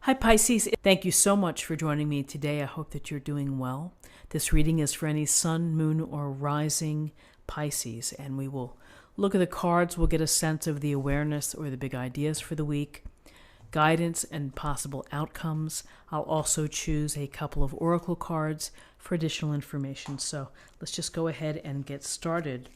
Hi Pisces, thank you so much for joining me today. I hope that you're doing well. This reading is for any sun, moon, or rising Pisces, and we will look at the cards. We'll get a sense of the awareness or the big ideas for the week, guidance and possible outcomes. I'll also choose a couple of oracle cards for additional information. So let's just go ahead and get started.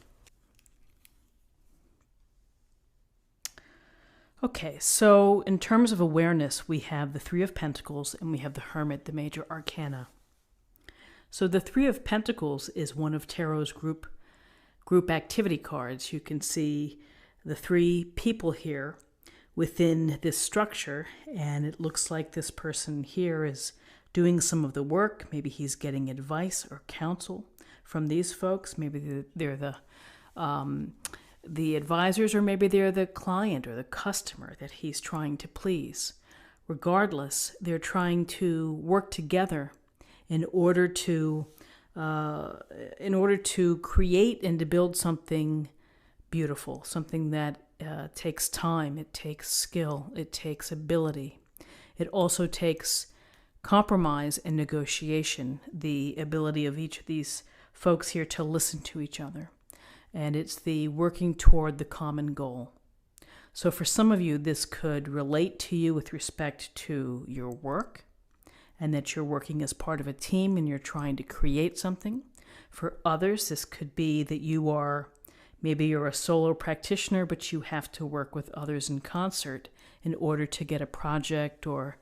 Okay, so in terms of awareness, we have the Three of Pentacles and we have the Hermit, the major arcana. So the Three of Pentacles is one of Tarot's group activity cards. You can see the three people here within this structure, and it looks like this person here is doing some of the work. Maybe he's getting advice or counsel from these folks. Maybe they're the advisors, or maybe they're the client or the customer that he's trying to please. Regardless, they're trying to work together in order to create and to build something beautiful, something that takes time, it takes skill, it takes ability. It also takes compromise and negotiation, the ability of each of these folks here to listen to each other. And it's the working toward the common goal. So for some of you, this could relate to you with respect to your work, and that you're working as part of a team and you're trying to create something. For others, this could be that maybe you're a solo practitioner, but you have to work with others in concert in order to get a project or,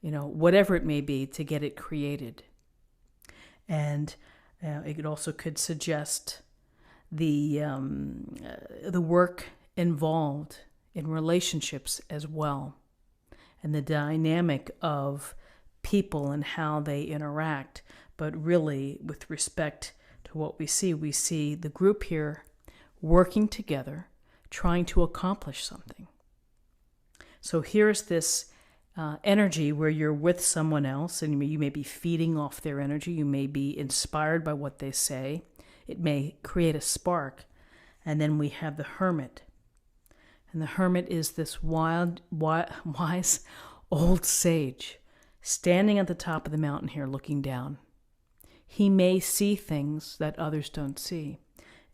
whatever it may be, to get it created. And it also could suggest the work involved in relationships as well, and the dynamic of people and how they interact. But really, with respect to what we see the group here working together, trying to accomplish something. So here's this energy where you're with someone else, and you may be feeding off their energy. You may be inspired by what they say. It may create a spark. And then we have the Hermit. And the Hermit is this wise old sage standing at the top of the mountain here looking down. He may see things that others don't see.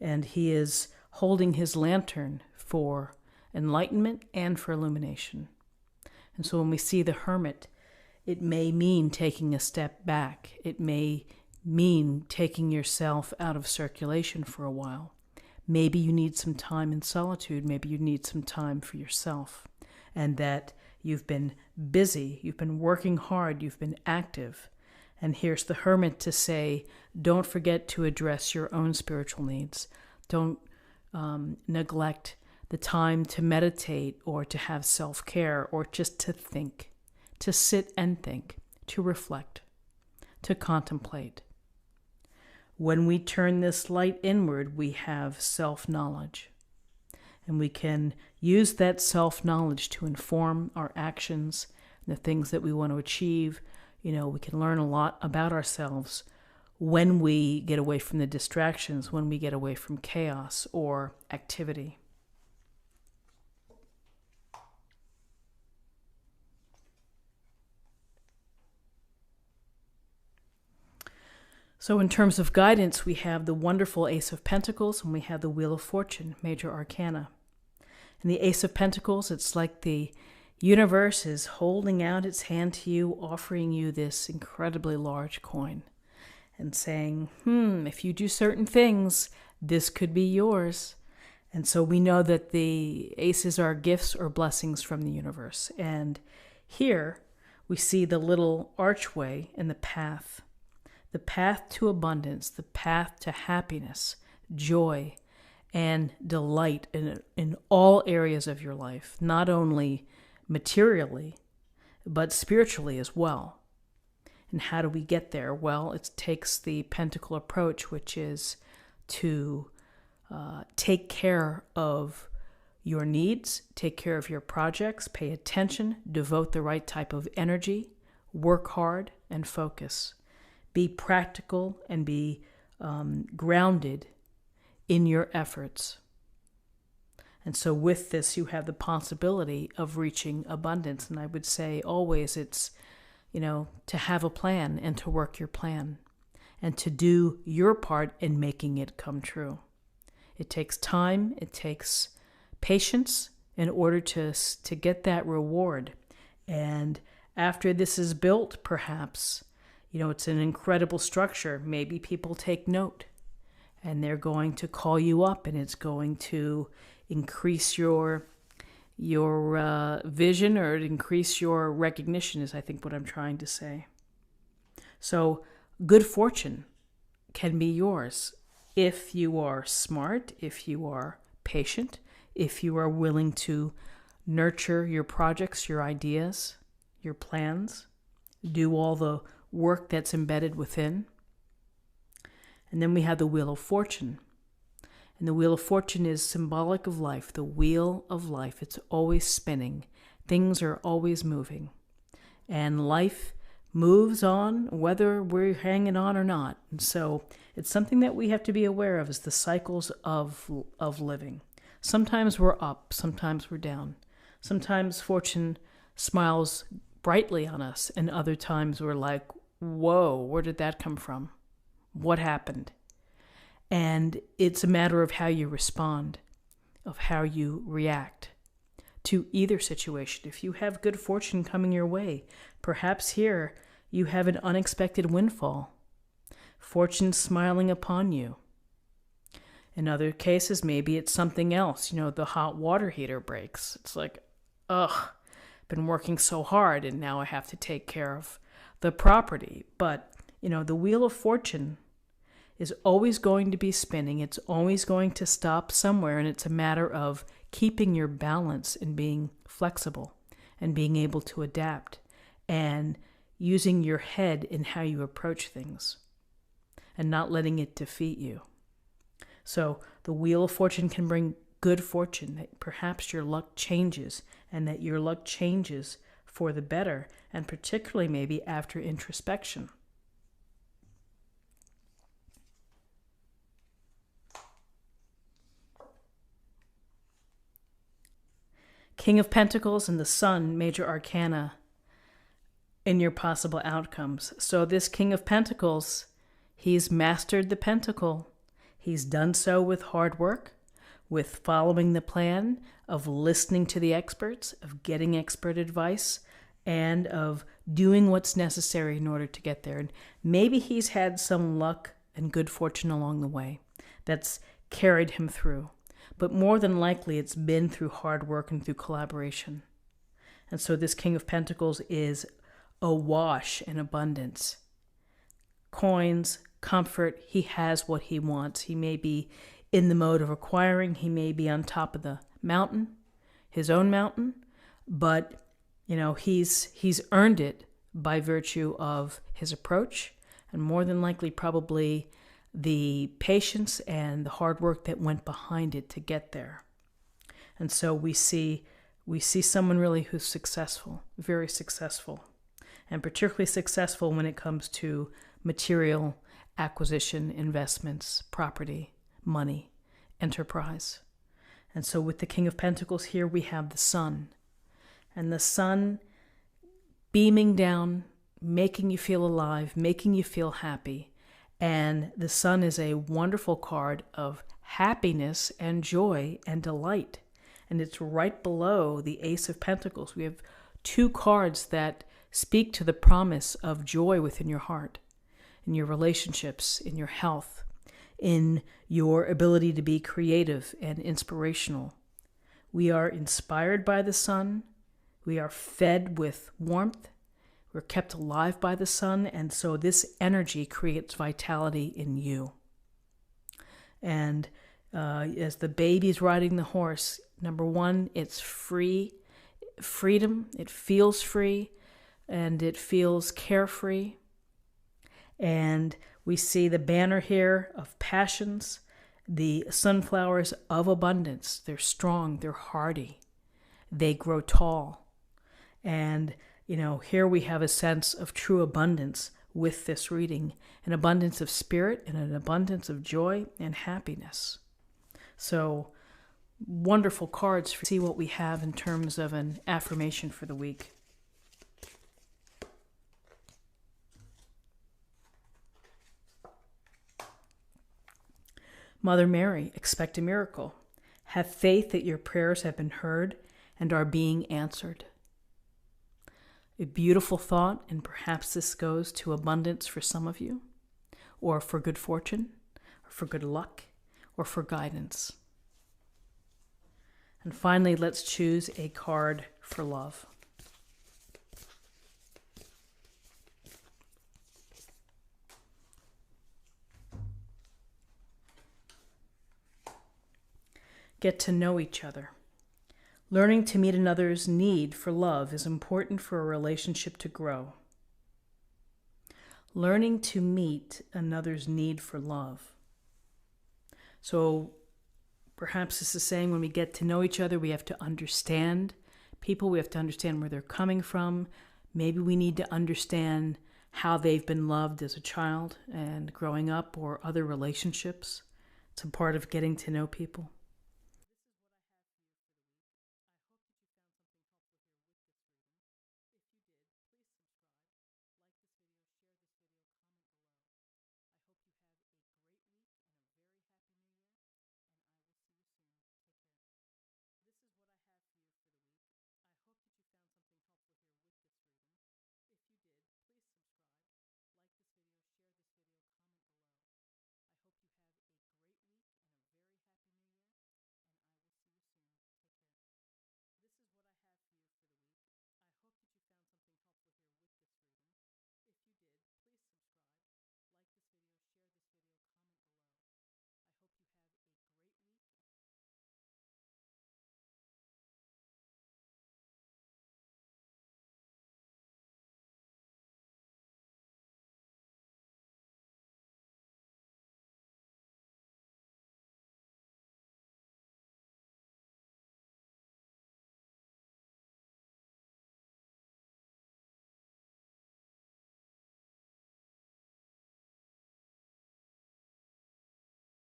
And he is holding his lantern for enlightenment and for illumination. And so when we see the Hermit, it may mean taking a step back. It may mean taking yourself out of circulation for a while. Maybe you need some time in solitude. Maybe you need some time for yourself. And that you've been busy, you've been working hard, you've been active. And here's the Hermit to say, don't forget to address your own spiritual needs. Don't neglect the time to meditate or to have self-care or just to think, to sit and think, to reflect, to contemplate. When we turn this light inward, we have self-knowledge. And we can use that self-knowledge to inform our actions, the things that we want to achieve. We can learn a lot about ourselves when we get away from the distractions, when we get away from chaos or activity. So in terms of guidance, we have the wonderful Ace of Pentacles and we have the Wheel of Fortune, major arcana. And the Ace of Pentacles, it's like the universe is holding out its hand to you, offering you this incredibly large coin and saying, if you do certain things, this could be yours. And so we know that the aces are gifts or blessings from the universe. And here we see the little archway in the path to abundance, the path to happiness, joy, and delight in all areas of your life, not only materially, but spiritually as well. And how do we get there? Well, it takes the pentacle approach, which is to take care of your needs, take care of your projects, pay attention, devote the right type of energy, work hard, and focus. Be practical and be grounded in your efforts. And so with this, you have the possibility of reaching abundance. And I would say always it's, to have a plan and to work your plan and to do your part in making it come true. It takes time, it takes patience in order to get that reward. And after this is built, perhaps, it's an incredible structure. Maybe people take note and they're going to call you up, and it's going to increase your vision, or increase your recognition, is I think what I'm trying to say. So good fortune can be yours if you are smart, if you are patient, if you are willing to nurture your projects, your ideas, your plans, do all the work that's embedded within. And then we have the Wheel of Fortune. And the Wheel of Fortune is symbolic of life, the wheel of life. It's always spinning. Things are always moving. And life moves on whether we're hanging on or not. And so it's something that we have to be aware of, is the cycles of living. Sometimes we're up, sometimes we're down. Sometimes fortune smiles brightly on us, and other times we're like, whoa, where did that come from? What happened? And it's a matter of how you respond, of how you react to either situation. If you have good fortune coming your way, perhaps here you have an unexpected windfall, fortune smiling upon you. In other cases, maybe it's something else. The hot water heater breaks. It's like, ugh, been working so hard and now I have to take care of the property. But, the Wheel of Fortune is always going to be spinning. It's always going to stop somewhere, and it's a matter of keeping your balance and being flexible and being able to adapt and using your head in how you approach things and not letting it defeat you. So the Wheel of Fortune can bring good fortune, that perhaps your luck changes, and that your luck changes for the better, and particularly maybe after introspection. King of Pentacles and the Sun, major arcana in your possible outcomes. So this King of Pentacles, he's mastered the pentacle. He's done so with hard work, with following the plan, of listening to the experts, of getting expert advice, and of doing what's necessary in order to get there. And maybe he's had some luck and good fortune along the way that's carried him through. But more than likely, it's been through hard work and through collaboration. And so this King of Pentacles is awash in abundance. Coins, comfort, he has what he wants. He may be in the mode of acquiring. He may be on top of the mountain, his own mountain. But, he's earned it by virtue of his approach, and more than likely probably the patience and the hard work that went behind it to get there. And so we see someone really who's successful, very successful, and particularly successful when it comes to material acquisition, investments, property, money, enterprise. And so with the King of Pentacles here, we have the Sun. And the Sun beaming down, making you feel alive, making you feel happy. And the Sun is a wonderful card of happiness and joy and delight. And it's right below the Ace of Pentacles. We have two cards that speak to the promise of joy within your heart, in your relationships, in your health, in your ability to be creative and inspirational. We are inspired by the Sun. We are fed with warmth. We're kept alive by the Sun, and so this energy creates vitality in you. And as the baby's riding the horse, number one, it's freedom. It feels free, and it feels carefree. And we see the banner here of passions, the sunflowers of abundance. They're strong, they're hardy, they grow tall. And here we have a sense of true abundance with this reading, an abundance of spirit and an abundance of joy and happiness. So wonderful cards to see what we have in terms of an affirmation for the week. Mother Mary, expect a miracle. Have faith that your prayers have been heard and are being answered. A beautiful thought, and perhaps this goes to abundance for some of you, or for good fortune, or for good luck, or for guidance. And finally, let's choose a card for love. Get to know each other. Learning to meet another's need for love is important for a relationship to grow. Learning to meet another's need for love. So perhaps this is saying when we get to know each other, we have to understand people. We have to understand where they're coming from. Maybe we need to understand how they've been loved as a child and growing up, or other relationships. It's a part of getting to know people.